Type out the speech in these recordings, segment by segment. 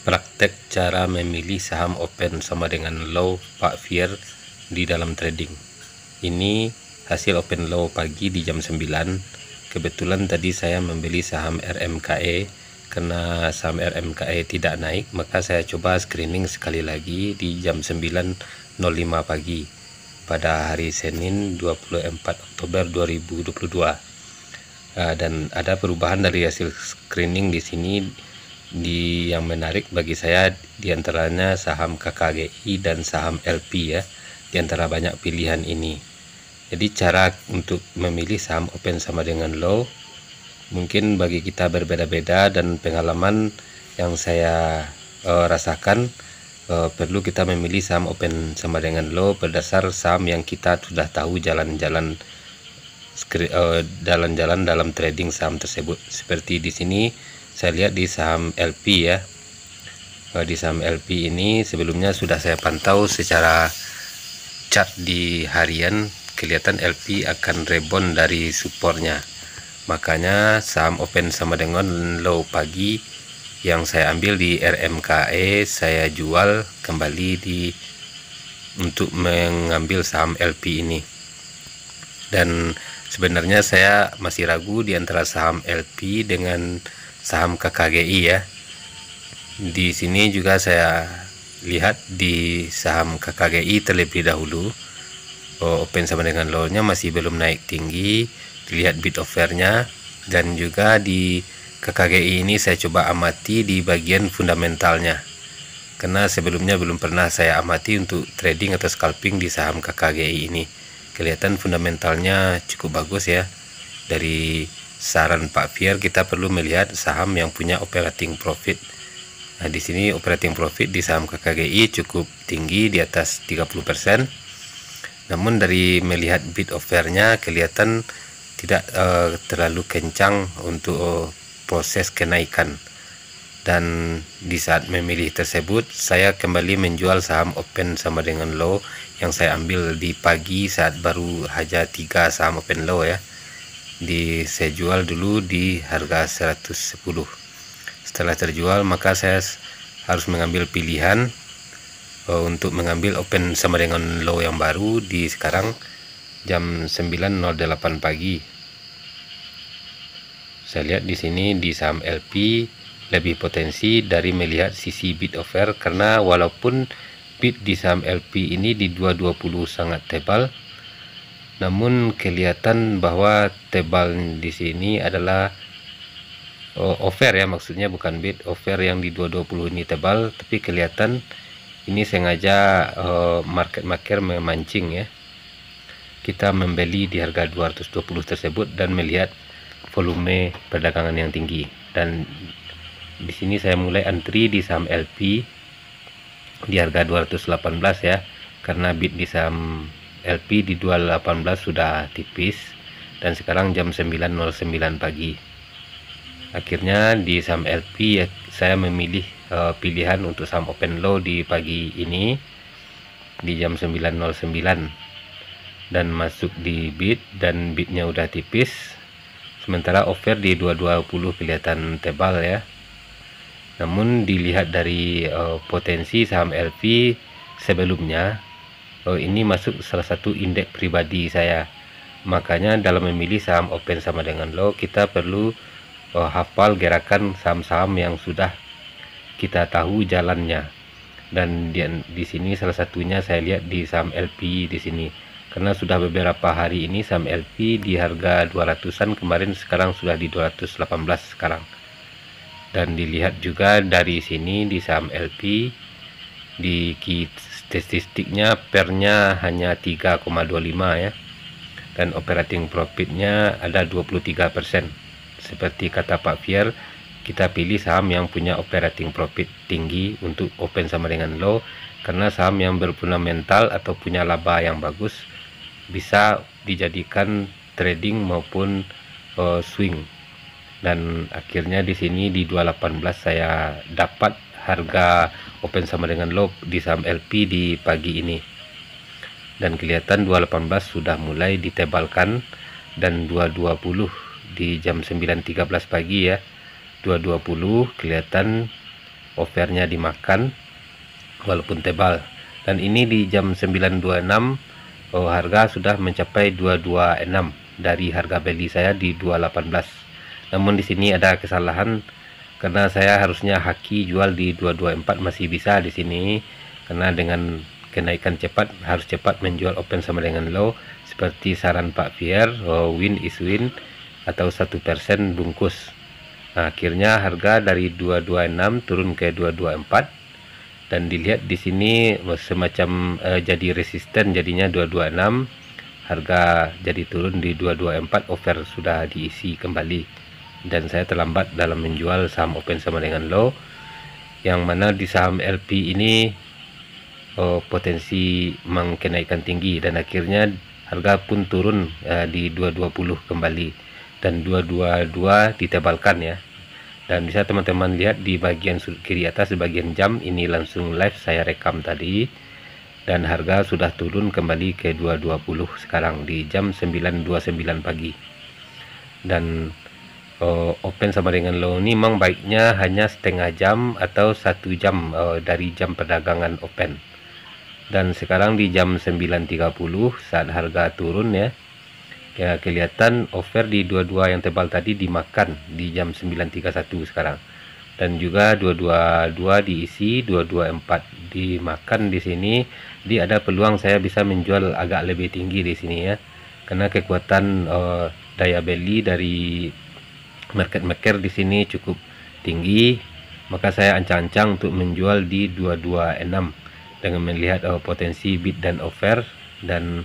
Praktek cara memilih saham open sama dengan low Pak Fier di dalam trading. Ini hasil open low pagi di jam 9. Kebetulan tadi saya membeli saham RMKE. Karena saham RMKE tidak naik, maka saya coba screening sekali lagi di jam 9.05 pagi pada hari Senin 24 Oktober 2022. Dan ada perubahan dari hasil screening di sini. Yang menarik bagi saya diantaranya saham KKGI dan saham LP ya, diantara banyak pilihan ini. Jadi cara untuk memilih saham open sama dengan low mungkin bagi kita berbeda-beda, dan pengalaman yang saya rasakan perlu kita memilih saham open sama dengan low berdasar saham yang kita sudah tahu jalan-jalan dalam trading saham tersebut. Seperti di sini saya lihat di saham LP ya. Di saham LP ini sebelumnya sudah saya pantau secara chart di harian, kelihatan LP akan rebound dari supportnya. Makanya saham open sama dengan low pagi yang saya ambil di RMKE saya jual kembali untuk mengambil saham LP ini. Dan sebenarnya saya masih ragu di antara saham LP dengan saham KKGI ya. Di sini juga saya lihat di saham KKGI terlebih dahulu open sama dengan low-nya masih belum naik tinggi, dilihat bid offer-nya. Dan juga di KKGI ini saya coba amati di bagian fundamentalnya, karena sebelumnya belum pernah saya amati untuk trading atau scalping di saham KKGI ini. Kelihatan fundamentalnya cukup bagus ya. Dari saran Pak Fier, kita perlu melihat saham yang punya operating profit. Nah, di sini operating profit di saham KKGI cukup tinggi, di atas 30%. Namun dari melihat bid offer-nya kelihatan tidak terlalu kencang untuk proses kenaikan. Dan di saat memilih tersebut, saya kembali menjual saham open sama dengan low yang saya ambil di pagi saat baru saja 3 saham open low ya. Saya jual dulu di harga 110. Setelah terjual, maka saya harus mengambil pilihan untuk mengambil open sama dengan low yang baru di sekarang jam 9.08 pagi. Saya lihat di sini di saham LP lebih potensi dari melihat sisi bid offer, karena walaupun bid di saham LP ini di 220 sangat tebal, namun kelihatan bahwa tebal di sini adalah offer ya, maksudnya bukan bid. Offer yang di 220 ini tebal, tapi kelihatan ini sengaja market maker memancing ya. Kita membeli di harga 220 tersebut dan melihat volume perdagangan yang tinggi. Dan di sini saya mulai antri di saham LP di harga 218 ya, karena bid di saham LP di 218 sudah tipis. Dan sekarang jam 9.09 pagi. Akhirnya di saham LP ya, saya memilih pilihan untuk saham open low di pagi ini di jam 9.09 dan masuk di bid, dan bidnya udah tipis, sementara offer di 220 kelihatan tebal ya. Namun dilihat dari potensi saham LP sebelumnya, ini masuk salah satu indeks pribadi saya. Makanya dalam memilih saham open sama dengan low, kita perlu hafal gerakan saham-saham yang sudah kita tahu jalannya. Dan di sini salah satunya saya lihat di saham LP di sini, karena sudah beberapa hari ini saham LP di harga 200-an kemarin, sekarang sudah di 218 sekarang. Dan dilihat juga dari sini di saham LP di statistiknya pernya hanya 3,25 ya, dan operating profitnya ada 23%. Seperti kata Pak Fier, kita pilih saham yang punya operating profit tinggi untuk open sama dengan low, karena saham yang berfundamental atau punya laba yang bagus bisa dijadikan trading maupun swing. Dan akhirnya di sini di 218 saya dapat harga open sama dengan low di saham LP di pagi ini. Dan kelihatan 218 sudah mulai ditebalkan, dan 220 di jam 9.13 pagi ya. 220 kelihatan offernya dimakan walaupun tebal. Dan ini di jam 9.26 harga sudah mencapai 226 dari harga beli saya di 218. Namun di sini ada kesalahan karena saya harusnya haki jual di 224, masih bisa di sini karena dengan kenaikan cepat harus cepat menjual open sama dengan low seperti saran Pak Fier, win is win atau 1% bungkus. Nah, akhirnya harga dari 226 turun ke 224 dan dilihat di sini semacam jadi resisten, jadinya 226, harga jadi turun di 224, offer sudah diisi kembali dan saya terlambat dalam menjual saham open sama dengan low, yang mana di saham LP ini potensi mengkenaikan tinggi dan akhirnya harga pun turun di 220 kembali dan 222 ditebalkan ya. Dan bisa teman-teman lihat di bagian kiri atas di bagian jam ini langsung live saya rekam tadi, dan harga sudah turun kembali ke 220 sekarang di jam 9.29 pagi. Dan open sama dengan low ini memang baiknya hanya setengah jam atau 1 jam dari jam perdagangan open. Dan sekarang di jam 9.30 saat harga turun ya, kelihatan offer di 22 yang tebal tadi dimakan di jam 9.31 sekarang, dan juga 222 diisi, 224 dimakan di sini. Jadi ada peluang saya bisa menjual agak lebih tinggi di sini ya, karena kekuatan daya beli dari market maker di sini cukup tinggi, maka saya ancang-ancang untuk menjual di 226 dengan melihat potensi bid dan offer. Dan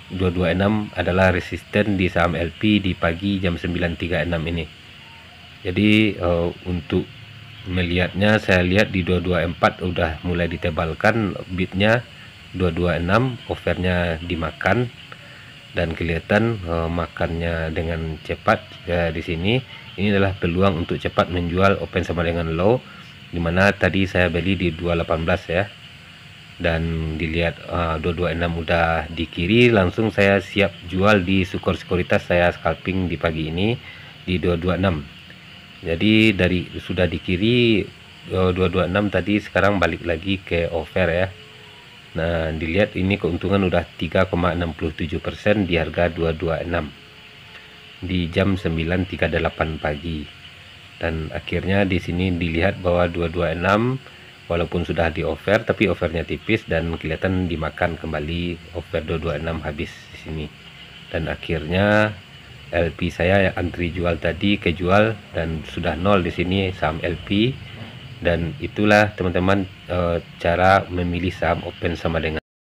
226 adalah resisten di saham LP di pagi jam 9.36 ini. Jadi untuk melihatnya saya lihat di 224 udah mulai ditebalkan bidnya, 226 offernya dimakan dan kelihatan makannya dengan cepat di sini. Ini adalah peluang untuk cepat menjual open sama dengan low, dimana tadi saya beli di 218 ya, dan dilihat 226 udah di kiri, langsung saya siap jual di Sukor Sekuritas. Saya scalping di pagi ini di 226. Jadi dari sudah di kiri 226 tadi, sekarang balik lagi ke offer ya. Nah, dilihat ini keuntungan udah 3,67% di harga 226 di jam 9.38 pagi. Dan akhirnya di sini dilihat bahwa 226 walaupun sudah di offer, tapi offernya tipis dan kelihatan dimakan kembali. Offer 226 habis di sini, dan akhirnya LP saya yang antri jual tadi kejual dan sudah nol di sini saham LP. Dan itulah teman-teman cara memilih saham open sama dengan